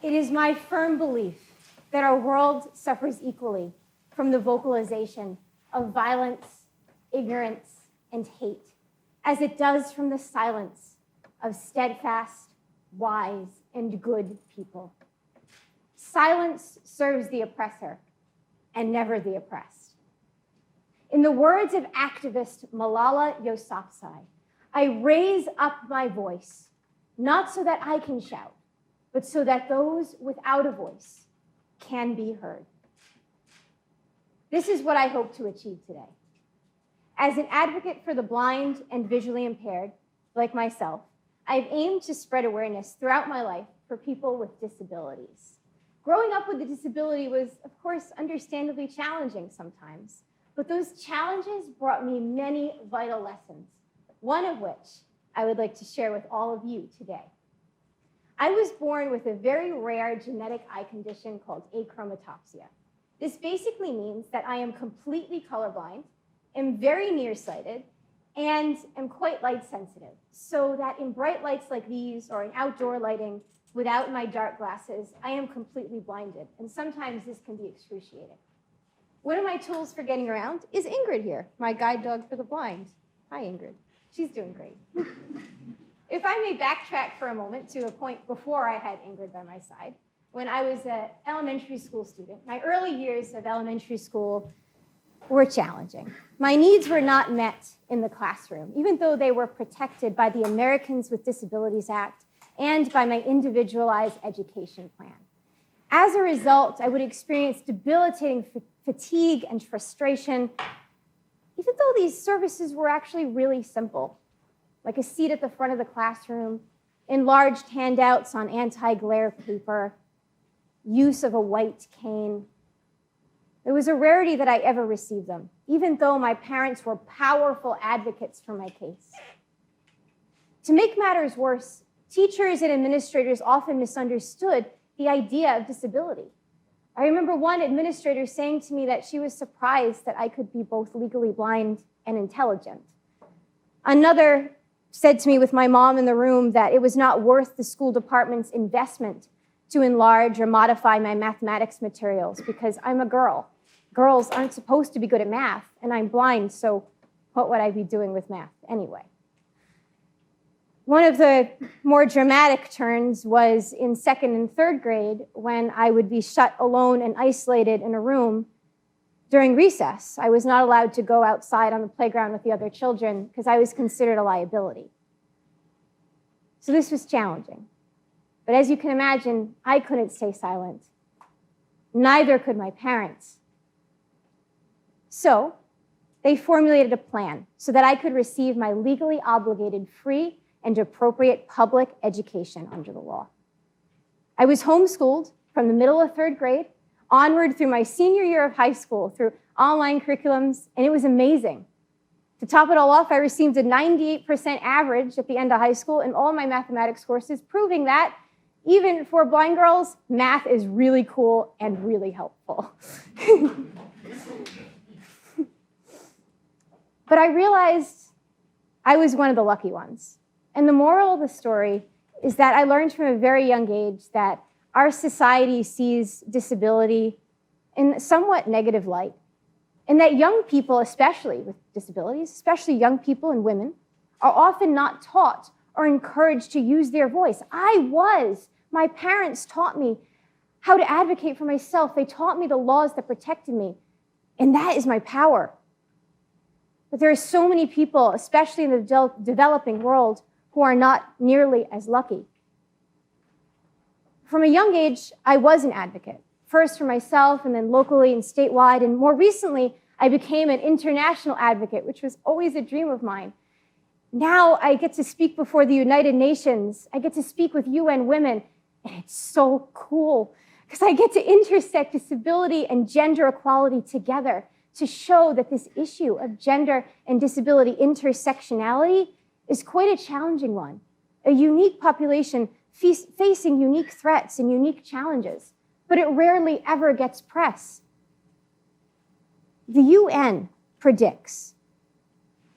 It is my firm belief that our world suffers equally from the vocalization of violence, ignorance, and hate, as it does from the silence of steadfast, wise, and good people. Silence serves the oppressor and never the oppressed. In the words of activist Malala Yousafzai, I raise up my voice, not so that I can shout, but so that those without a voice can be heard. This is what I hope to achieve today. As an advocate for the blind and visually impaired, like myself, I've aimed to spread awareness throughout my life for people with disabilities. Growing up with a disability was, of course, understandably challenging sometimes, but those challenges brought me many vital lessons, one of which I would like to share with all of you today. I was born with a very rare genetic eye condition called achromatopsia. This basically means that I am completely colorblind, am very nearsighted, and am quite light sensitive, so that in bright lights like these or in outdoor lighting without my dark glasses, I am completely blinded, and sometimes this can be excruciating. One of my tools for getting around is Ingrid here, my guide dog for the blind. Hi, Ingrid. She's doing great. If I may backtrack for a moment to a point before I had Ingrid by my side, when I was an elementary school student, my early years of elementary school were challenging. My needs were not met in the classroom, even though they were protected by the Americans with Disabilities Act and by my individualized education plan. As a result, I would experience debilitating fatigue and frustration, even though these services were actually really simple, like a seat at the front of the classroom, enlarged handouts on anti-glare paper, use of a white cane. It was a rarity that I ever received them, even though my parents were powerful advocates for my case. To make matters worse, teachers and administrators often misunderstood the idea of disability. I remember one administrator saying to me that she was surprised that I could be both legally blind and intelligent. Another said to me with my mom in the room that it was not worth the school department's investment to enlarge or modify my mathematics materials because I'm a girl. Girls aren't supposed to be good at math, and I'm blind, so what would I be doing with math anyway? One of the more dramatic turns was in second and third grade when I would be shut alone and isolated in a room during recess. I was not allowed to go outside on the playground with the other children because I was considered a liability. So this was challenging. But as you can imagine, I couldn't stay silent. Neither could my parents. So they formulated a plan so that I could receive my legally obligated free and appropriate public education under the law. I was homeschooled from the middle of third grade onward through my senior year of high school through online curriculums, and it was amazing. To top it all off, I received a 98% average at the end of high school in all my mathematics courses, proving that even for blind girls, math is really cool and really helpful. But I realized I was one of the lucky ones. And the moral of the story is that I learned from a very young age that our society sees disability in a somewhat negative light, and that young people, especially with disabilities, especially young people and women, are often not taught or encouraged to use their voice. My parents taught me how to advocate for myself. They taught me the laws that protected me, and that is my power. But there are so many people, especially in the developing world, who are not nearly as lucky. From a young age, I was an advocate, first for myself and then locally and statewide. And more recently, I became an international advocate, which was always a dream of mine. Now I get to speak before the United Nations. I get to speak with UN Women. And it's so cool because I get to intersect disability and gender equality together to show that this issue of gender and disability intersectionality is quite a challenging one. A unique population facing unique threats and unique challenges, but it rarely ever gets press. The UN predicts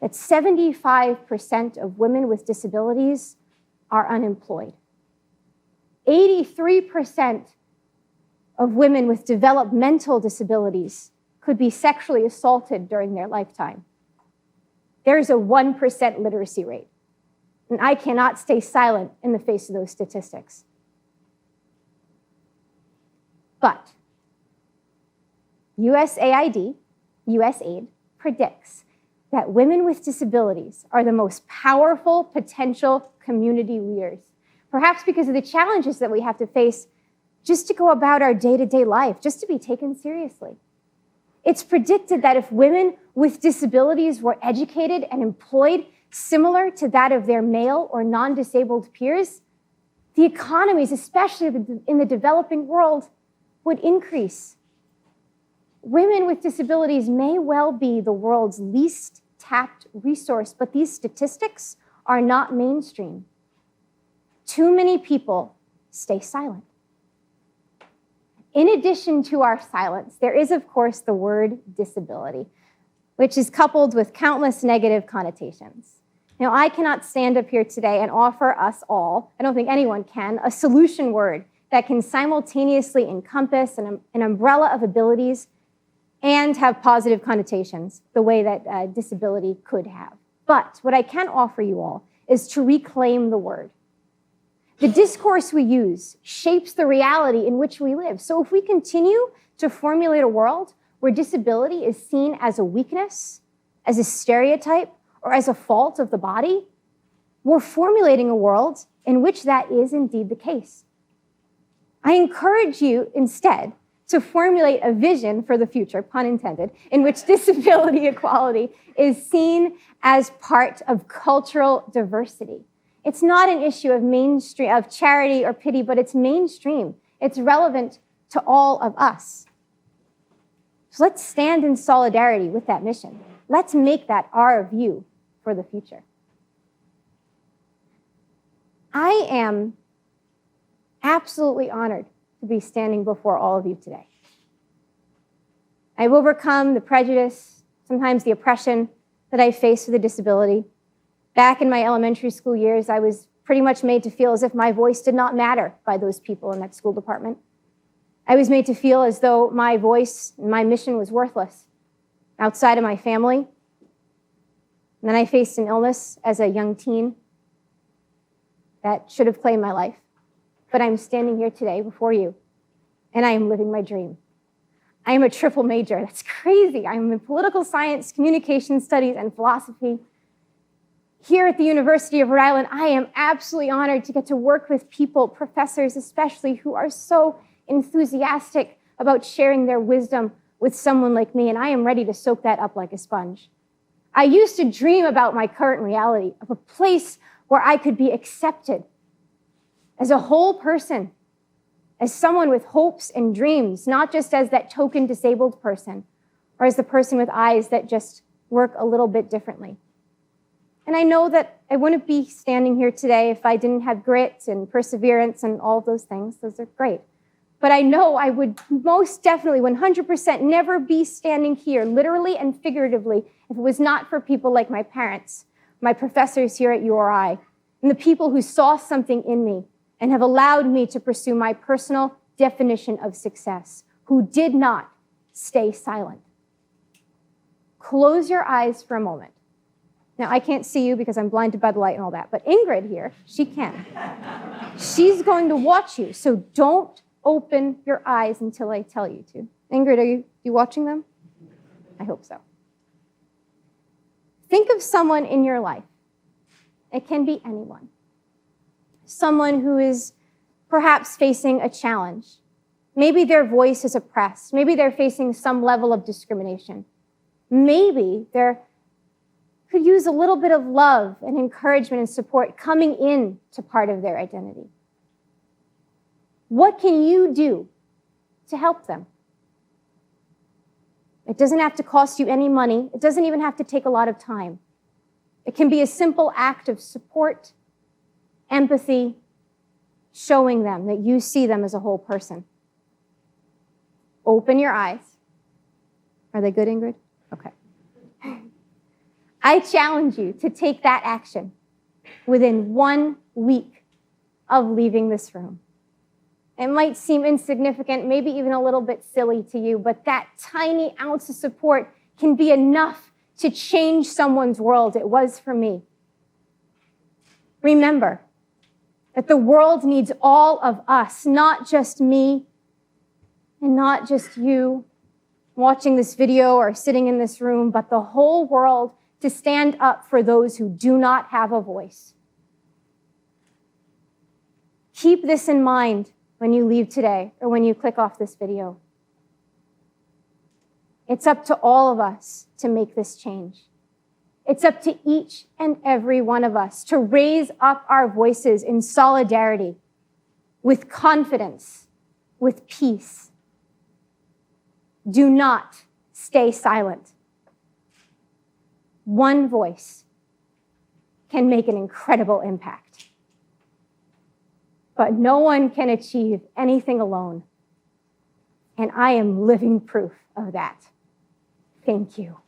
that 75% of women with disabilities are unemployed. 83% of women with developmental disabilities could be sexually assaulted during their lifetime. There's a 1% literacy rate. And I cannot stay silent in the face of those statistics. But USAID predicts that women with disabilities are the most powerful potential community leaders, perhaps because of the challenges that we have to face just to go about our day-to-day life, just to be taken seriously. It's predicted that if women with disabilities were educated and employed similar to that of their male or non-disabled peers, the economies, especially in the developing world, would increase. Women with disabilities may well be the world's least tapped resource, but these statistics are not mainstream. Too many people stay silent. In addition to our silence, there is, of course, the word disability, which is coupled with countless negative connotations. Now, I cannot stand up here today and offer us all, I don't think anyone can, a solution word that can simultaneously encompass an umbrella of abilities and have positive connotations the way that disability could have. But what I can offer you all is to reclaim the word. The discourse we use shapes the reality in which we live. So if we continue to formulate a world where disability is seen as a weakness, as a stereotype, or as a fault of the body, we're formulating a world in which that is indeed the case. I encourage you instead to formulate a vision for the future, pun intended, in which disability equality is seen as part of cultural diversity. It's not an issue of mainstream, of charity or pity, but it's mainstream. It's relevant to all of us. So let's stand in solidarity with that mission. Let's make that our view for the future. I am absolutely honored to be standing before all of you today. I've overcome the prejudice, sometimes the oppression that I face with a disability. Back in my elementary school years, I was pretty much made to feel as if my voice did not matter by those people in that school department. I was made to feel as though my voice and my mission was worthless outside of my family. And then I faced an illness as a young teen that should have claimed my life. But I'm standing here today before you, and I am living my dream. I am a triple major. That's crazy. I'm in political science, communication studies, and philosophy. Here at the University of Rhode Island, I am absolutely honored to get to work with people, professors especially, who are so enthusiastic about sharing their wisdom with someone like me, and I am ready to soak that up like a sponge. I used to dream about my current reality, of a place where I could be accepted as a whole person, as someone with hopes and dreams, not just as that token disabled person, or as the person with eyes that just work a little bit differently. And I know that I wouldn't be standing here today if I didn't have grit and perseverance and all those things. Those are great. But I know I would most definitely, 100%, never be standing here, literally and figuratively, if it was not for people like my parents, my professors here at URI, and the people who saw something in me and have allowed me to pursue my personal definition of success, who did not stay silent. Close your eyes for a moment. Now, I can't see you because I'm blinded by the light and all that, but Ingrid here, she can. She's going to watch you, so don't open your eyes until I tell you to. Ingrid, are you watching them? I hope so. Think of someone in your life. It can be anyone. Someone who is perhaps facing a challenge. Maybe their voice is oppressed. Maybe they're facing some level of discrimination. Maybe they could use a little bit of love and encouragement and support coming in to part of their identity. What can you do to help them? It doesn't have to cost you any money. It doesn't even have to take a lot of time. It can be a simple act of support, empathy, showing them that you see them as a whole person. Open your eyes. Are they good, Ingrid? Okay. I challenge you to take that action within 1 week of leaving this room. It might seem insignificant, maybe even a little bit silly to you, but that tiny ounce of support can be enough to change someone's world. It was for me. Remember that the world needs all of us, not just me and not just you watching this video or sitting in this room, but the whole world to stand up for those who do not have a voice. Keep this in mind when you leave today or when you click off this video. It's up to all of us to make this change. It's up to each and every one of us to raise up our voices in solidarity, with confidence, with peace. Do not stay silent. One voice can make an incredible impact. But no one can achieve anything alone. And I am living proof of that. Thank you.